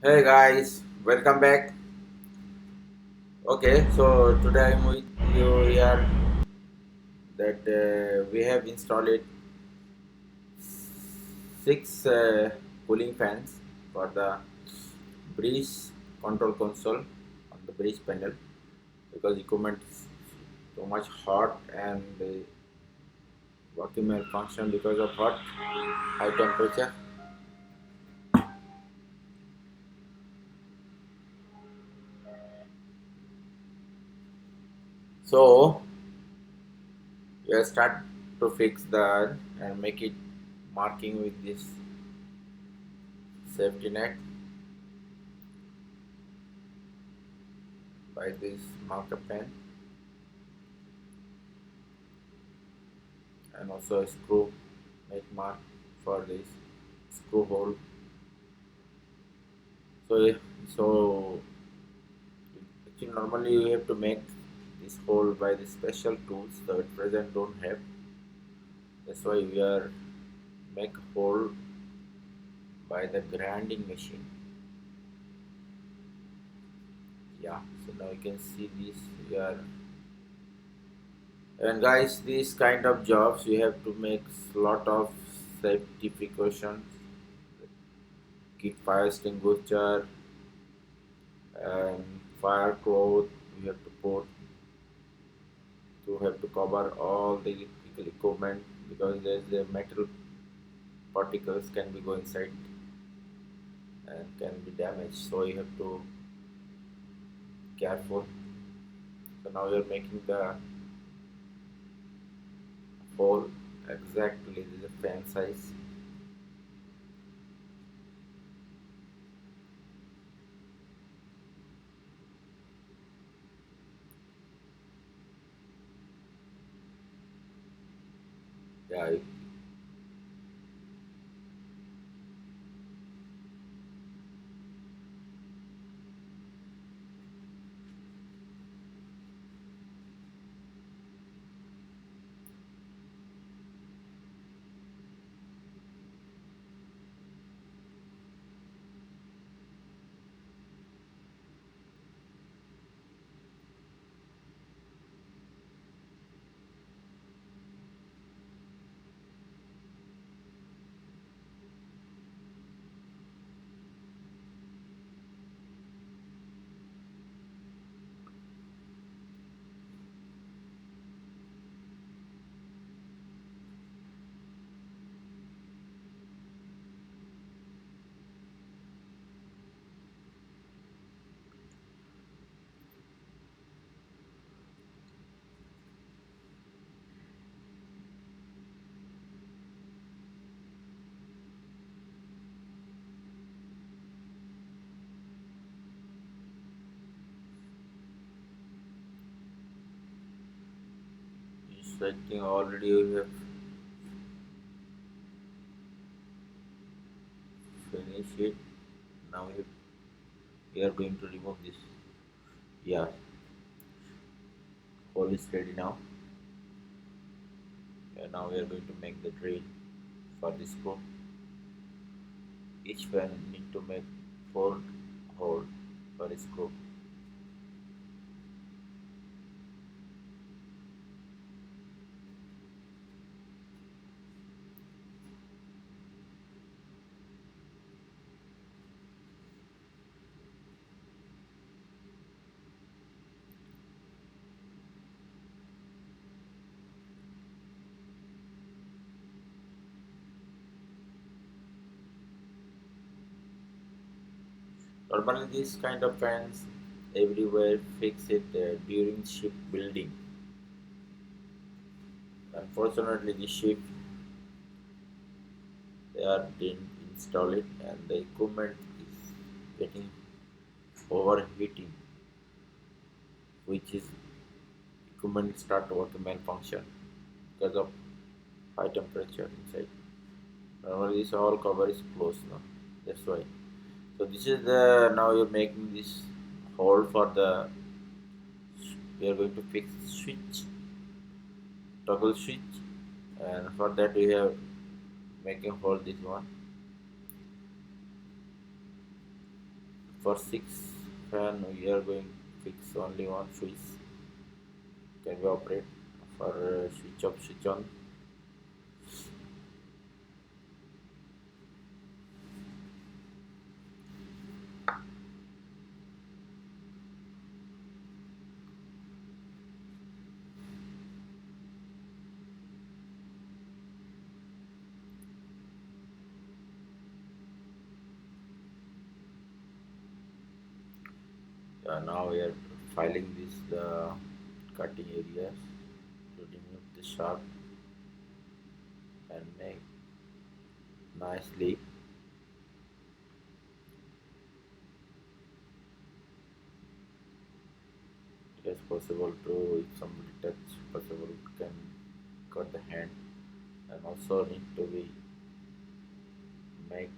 Hey guys, welcome back. Okay, so today I'm with you here that we have installed six cooling fans for the breeze control console on the breeze panel because equipment is too much hot and working malfunction because of hot high temperature. So we start to fix that and make it marking with this safety net by this marker pen and also a screw make mark for this screw hole. So actually normally you have to make this hole by the special tools that at present don't have. That's why we are make hole by the grinding machine. Yeah, so now you can see this here. And guys, these kind of jobs you have to make lot of safety precautions. Keep fire extinguisher and fire cloth. You have to put to have to cover all the electrical equipment because there's the metal particles can be go inside and can be damaged, so you have to careful. So now you're making the hole exactly the fan size. Yeah, I think already you have finished it. Now we are going to remove this. Yeah, hole is ready now. And now we are going to make the drill for this screw. Each fan need to make 4 hole for a screw. Normally, these kind of fans everywhere fix it during ship building. Unfortunately, the ship they are didn't install it, and the equipment is getting overheating, which is equipment start to work malfunction because of high temperature inside. Normally, this all cover is closed now. That's why. So this is the now you're making this hole for the we are going to fix switch toggle switch, and for that we have making hole this one. For 6 fan we are going to fix only one switch can be operate for switch off switch on. Now we are filing this cutting areas to remove the sharp and make nicely. It is possible to, if somebody touch, possible can cut the hand, and also need to be make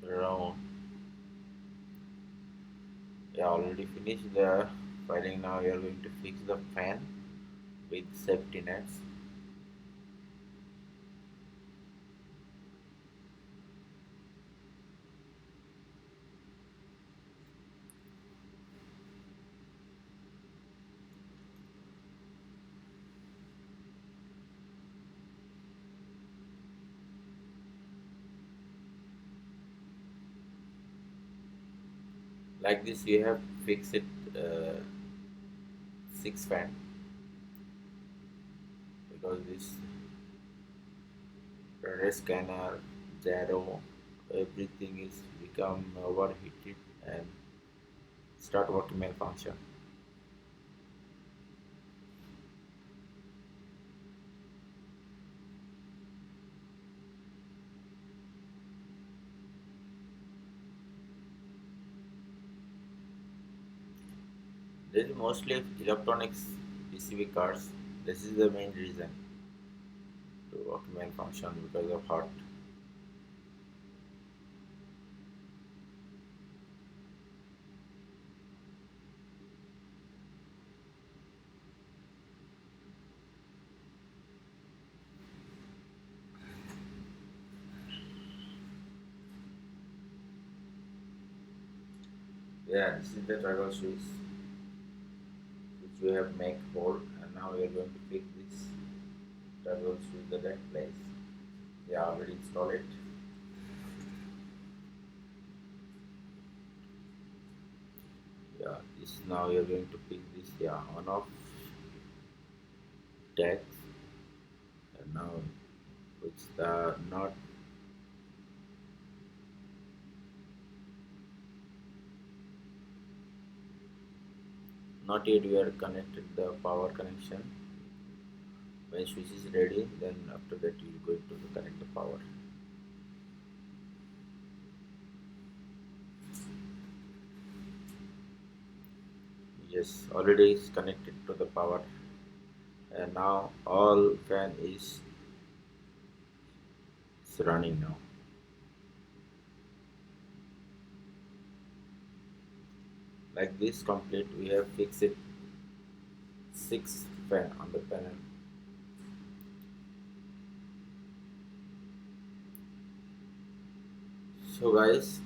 round. Yeah, already finished the filing. Now we are going to fix the fan with safety nets. Like this, you have fixed it 6 fan because this red scanner, gyro, everything is become overheated and start working malfunction. This is mostly electronics PCB cards. This is the main reason to work malfunction because of hot. Yeah, this is the toggle switch which we have make hole, and now we are going to fix this toggle switch the right place. We already installed it. Yeah, this now we are going to pick this, yeah, on off tags, and now which the not yet we are connected the power connection. When switch is ready, then after that you are going to connect the power. Yes, already is connected to the power, and now all fan is running now. Like this complete, we have fixed it 6 fan on the panel. So guys,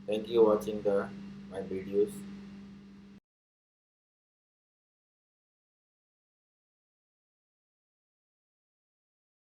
thank you watching the my videos.